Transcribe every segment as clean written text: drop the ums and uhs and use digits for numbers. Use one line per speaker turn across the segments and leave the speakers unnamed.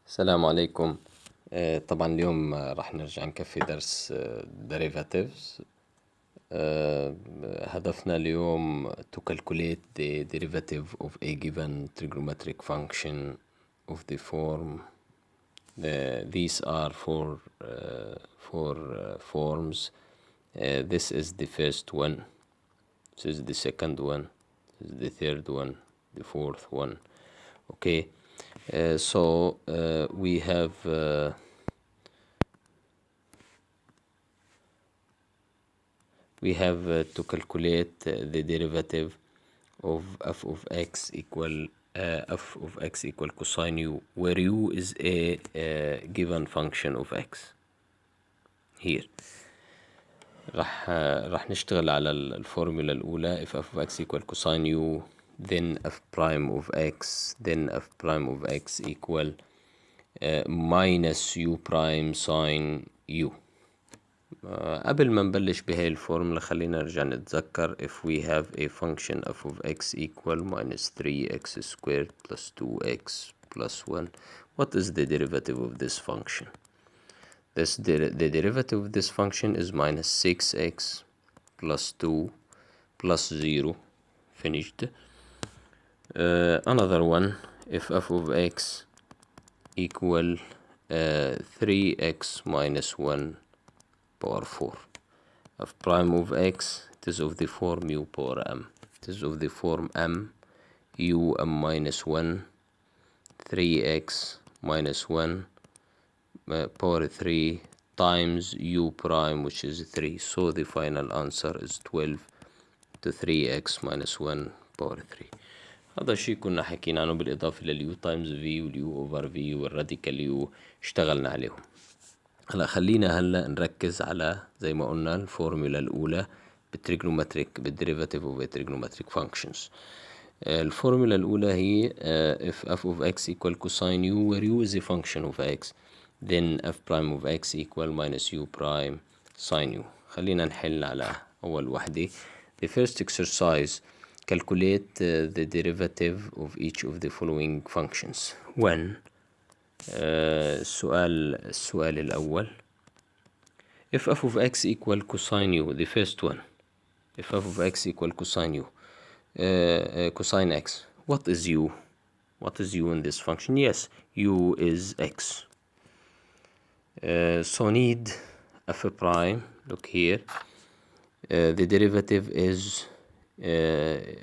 السلام عليكم. طبعا اليوم راح نرجع نكفي درس derivatives. هدفنا اليوم to calculate the derivative of a given trigonometric function of the form. These are four forms. This is the first one. This is the second one. This is the third one. The fourth one. Okay. So we have to calculate the derivative of f of x equal cosine u, where u is a given function of x. Here راح نشتغل على الفورمولا الأولى. if f of x equal cosine u, then f prime of x equal minus u prime sine u. قبل ما نبلش بهاي الفورمولا خلينا نرجع نتذكر if we have a function f of x equal minus 3x squared plus 2x plus 1, what is the derivative of this function? The derivative of this function is minus 6x plus 2 plus 0. Finished. Another one, if f of x equal 3x minus 1 power 4. f prime of x, it is of the form u power m. It is of the form m u m minus 1 3x minus 1 power 3 times u prime, which is 3. So the final answer is 12 to 3x minus 1 power 3. هذا الشيء كنا حكينا عنه بالإضافة لليو تايمز في واليو أوفر في والراديكال يو اشتغلنا عليهم. خلينا هلا نركز على زي ما قلنا الفورمولا الأولى بالديريفاتيف of trigonometric functions. الفورمولا الأولى هي if f of x equal cosine u, where u is a function of x, then f prime of x equal minus u prime sine u. خلينا نحل على أول وحدة. The first exercise, calculate the derivative of each of the following functions. when السؤال الأول, if f of x equal cosine u, the first one, if f of x equal cosine u, cosine x, what is u? What is u in this function? Yes, u is x. So need f prime, look here, the derivative is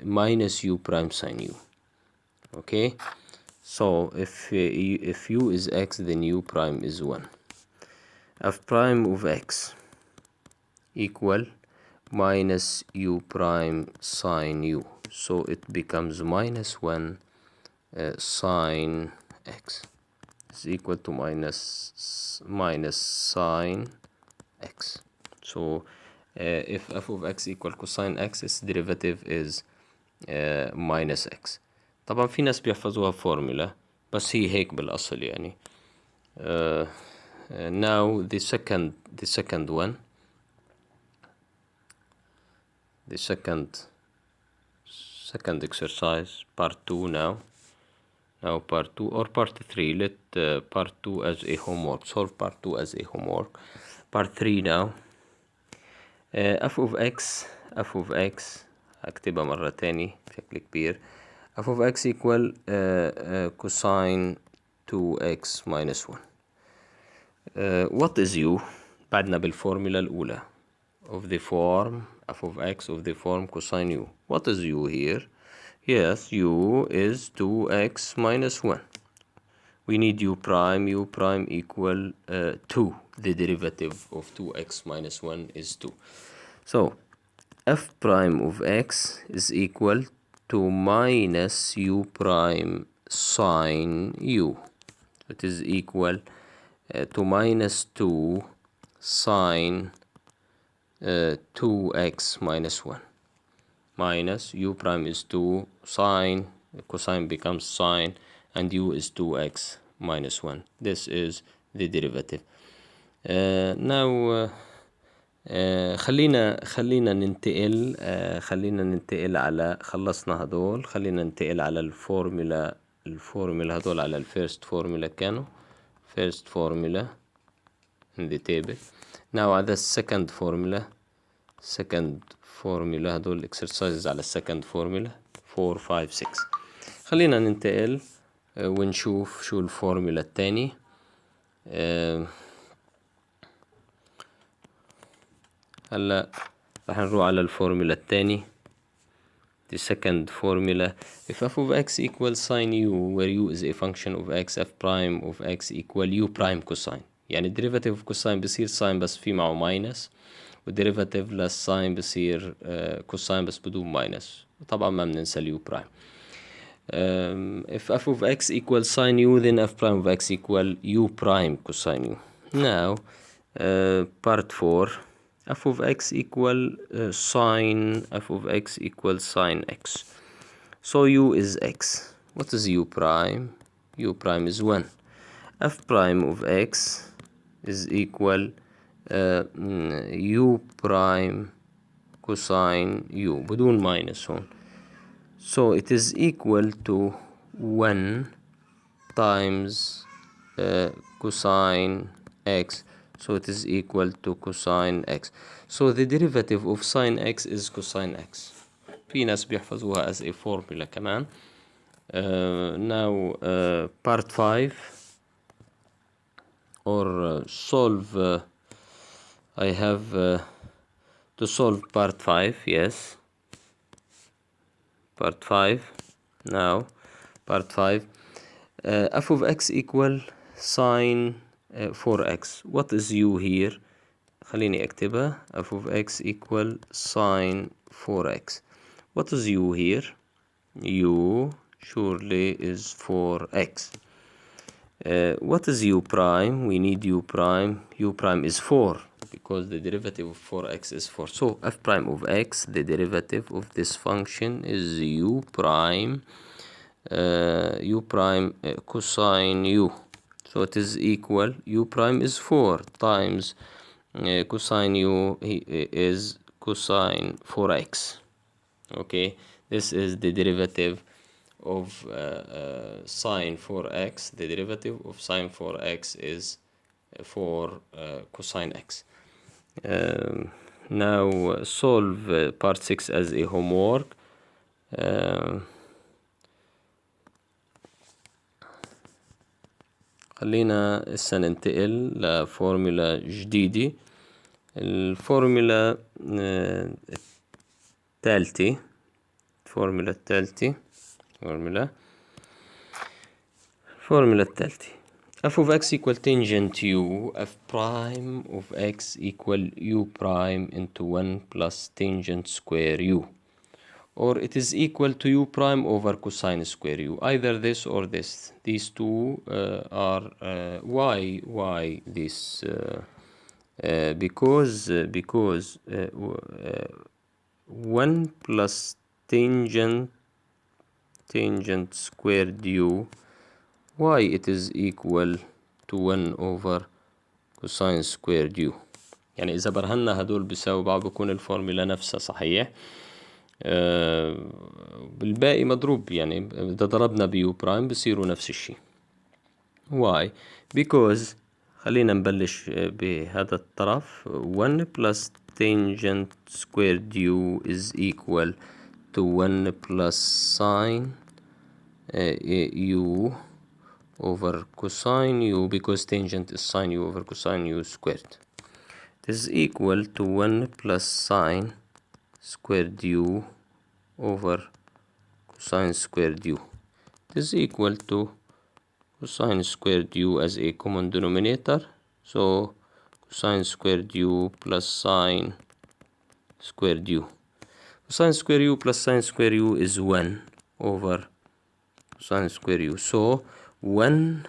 minus u prime sine u. Okay, so if u is x, then u prime is 1. f prime of x equal minus u prime sine u, so it becomes minus 1 sine x is equal to minus sine x. So if f of x equal cosine x, its derivative is minus x. طبعا في ناس بيحفظوها فورمولا بس هي هيك بالأصل يعني. Now the second one, the second exercise, part 2 now part 2 or part 3. Let part 2 as a homework. Solve part 2 as a homework. Part 3 now. f of x هكتبها مرة تاني بشكل كبير. f of x equal cosine 2x minus 1. What is u? بعدنا بالفورمولا الأولى of the form f of x of the form cosine u. What is u here? Yes, u is 2x minus 1. We need u prime equal 2. The derivative of 2x minus 1 is 2. So f prime of x is equal to minus u prime sine u. It is equal to minus 2 sine 2x minus 1. Minus u prime is 2 sine, cosine becomes sine, and u is 2x minus 1. This is the derivative. Now خلينا ننتقل على خلصنا هدول. خلينا ننتقل على الفورمولا هدول على الفيرست فورمولا كانوا first formula in the table. Now على second formula هدول exercises على second formula 4 5 6. خلينا ننتقل ونشوف شو الفورمولا التاني. هلا راح نروح على الفورمولا التاني. The second formula, if f of x equals sine u, where u is a function of x, f prime of x equal u prime cosine. يعني derivative of cosine بصير sine بس في معه minus، والderivative للsine بصير cosine بس بدون minus. طبعا ما بننسى الu prime. If f of x equals sine u, then f prime of x equal u prime cosine u. Now, part 4. F of x equal sine f of x equals sine x. So u is x. What is u prime? U prime is 1. F prime of x is equal u prime cosine u بدون minus هون. So it is equal to 1 times cosine x. So it is equal to cosine x. So the derivative of sine x is cosine x. في ناس بيحفظوها as a formula كمان. Now part 5 or solve. I have to solve part 5. Yes, part 5. Now part 5. F of x equal sine 4x. What is u here? خليني اكتبها. F of x equal sine 4x. What is u here? U surely is 4x. What is u prime? We need u prime. U prime is 4 because the derivative of 4x is 4. So f prime of x, the derivative of this function is u prime cosine u. So it is equal, u prime is 4 times cosine u is cosine 4x. Okay, this is the derivative of sine 4x. The derivative of sine 4x is 4 cosine x. Now solve part 6 as a homework. خلينا هسه ننتقل لفورمولا جديدة. الفورمولا الثالثة. الفورمولا الثالثة f of x equal tangent u, f prime of x equal u prime into 1 plus tangent square u, or it is equal to u prime over cosine square u. Either this or this. These two are why this? Because 1 plus tangent squared u, why it is equal to 1 over cosine squared u. يعني إذا برهنا هدول بيساوي بعض بكون الفورمولا نفسها صحيح. بالباقي مضروب، يعني إذا ضربنا بيو برايم بصيروا نفس الشيء. why? Because خلينا نبلش بهذا الطرف. 1 plus tangent squared u is equal to 1 plus sine u over cosine u, because tangent is sine u over cosine u squared. It is equal to 1 plus sine squared u over cosine squared u. It is equal to cosine squared u as a common denominator. So cosine squared u plus sine squared u. Cosine square u plus sine square u is 1 over cosine square u. So 1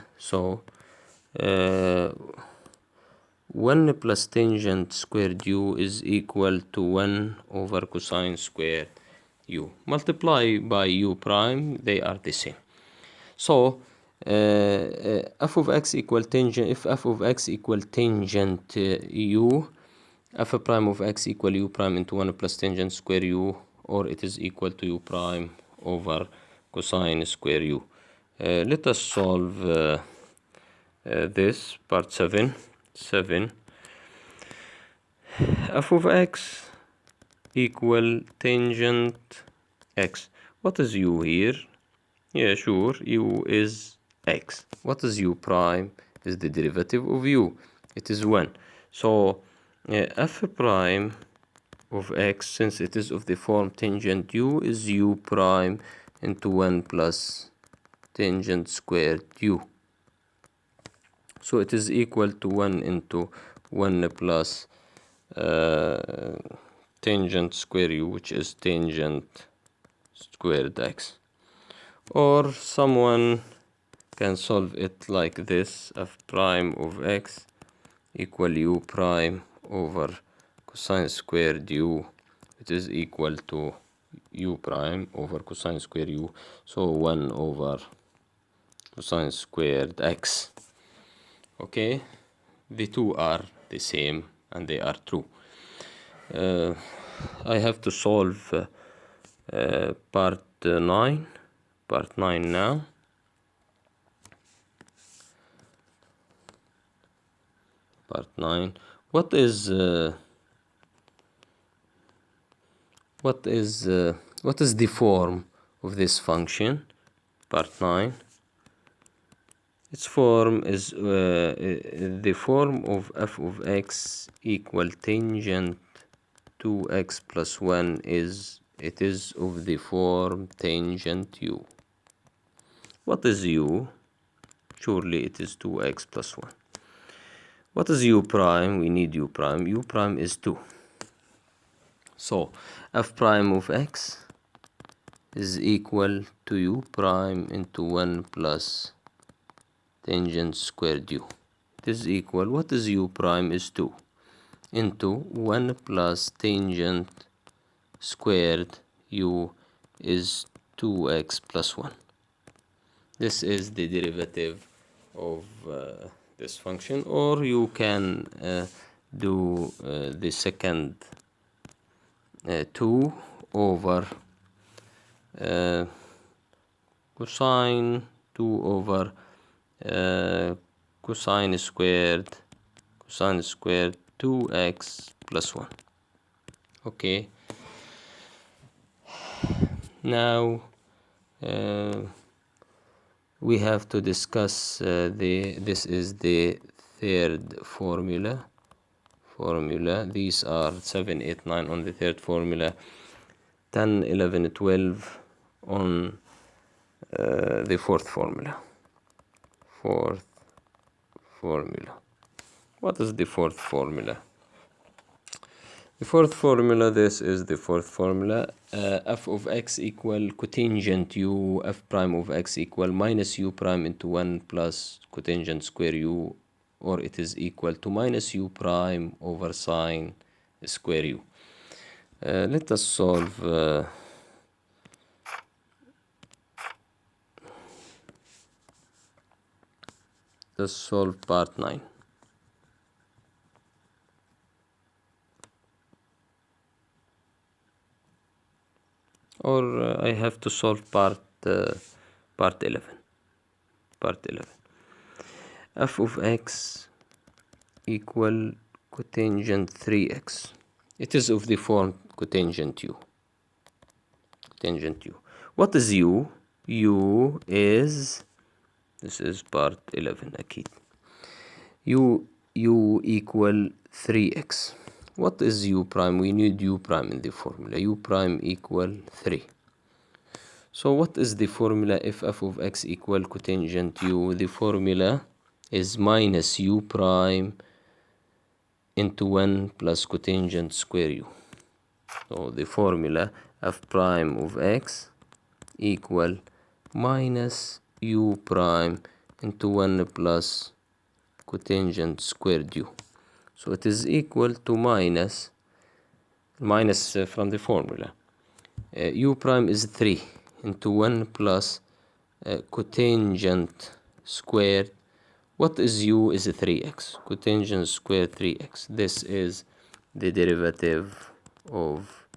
plus tangent squared u is equal to 1 over cosine squared u. Multiply by u prime, they are the same. So f of x equal tangent, if f of x equal tangent u, f prime of x equal u prime into 1 plus tangent square u, or it is equal to u prime over cosine square u. Let us solve this part 7 f of x equal tangent x. What is u here? Yeah, sure, u is x. What is u prime? Is the derivative of u. It is 1. So f prime of x, since it is of the form tangent u, is u prime into 1 plus tangent squared u. So it is equal to 1 into 1 plus tangent square u, which is tangent squared x. Or someone can solve it like this: f prime of x equal u prime over cosine squared u, which is equal to u prime over cosine squared u, so 1 over cosine squared x. Okay, the two are the same and they are true. I have to solve part 9 now. Part 9. What is the form of this function? Part 9. Its form is the form of f of x equal tangent 2x plus 1 is of the form tangent u. What is u? Surely it is 2x plus 1. What is u prime? We need u prime. U prime is 2. So f prime of x is equal to u prime into 1 plus tangent squared u. It is equal, what is u prime is 2 into 1 plus tangent squared u is 2x plus 1. This is the derivative of this function, or you can do the second 2 over cosine 2 over cosine squared 2x plus 1. Okay, now we have to discuss this is the third formula. These are 7, 8, 9 on the third formula, 10, 11, 12 on the fourth formula. What is the fourth formula? The fourth formula, this is the fourth formula. F of x equal cotangent u, f prime of x equal minus u prime into 1 plus cotangent square u, or it is equal to minus u prime over sine square u. Let us solve part 9. Or I have to solve part 11. F of x equal cotangent 3x. It is of the form cotangent u. What is u? U is, this is part 11 أكيد. u equal 3x. What is u prime? We need u prime in the formula. U prime equal 3. So what is the formula if f of x equal cotangent u? The formula is minus u prime into 1 plus cotangent square u. So the formula f prime of x equal minus u prime into 1 plus cotangent squared u. So it is equal to minus from the formula. U prime is 3 into 1 plus cotangent squared. What is u is 3x. Cotangent squared 3x. This is the derivative of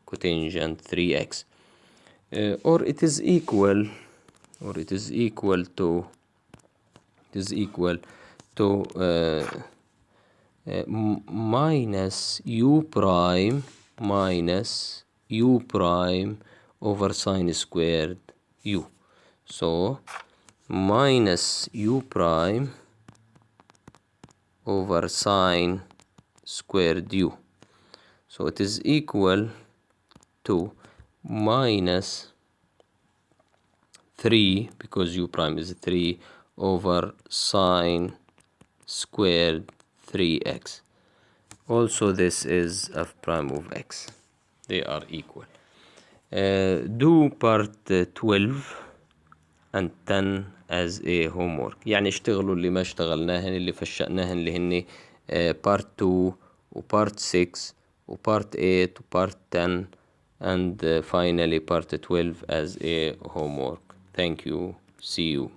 cotangent 3x. Or it is equal to it is equal to minus u prime over sine squared u. So minus u prime over sine squared u. So it is equal to minus 3, because u prime is 3, over sine squared 3x. Also this is f prime of x. They are equal. Do part 12 and 10 as a homework. يعني اشتغلوا اللي ما اشتغلناهن، اللي فشقناهن، اللي هن part 2 و part 6 و part 8 و part 10 and finally part 12 as a homework. Thank you. See you.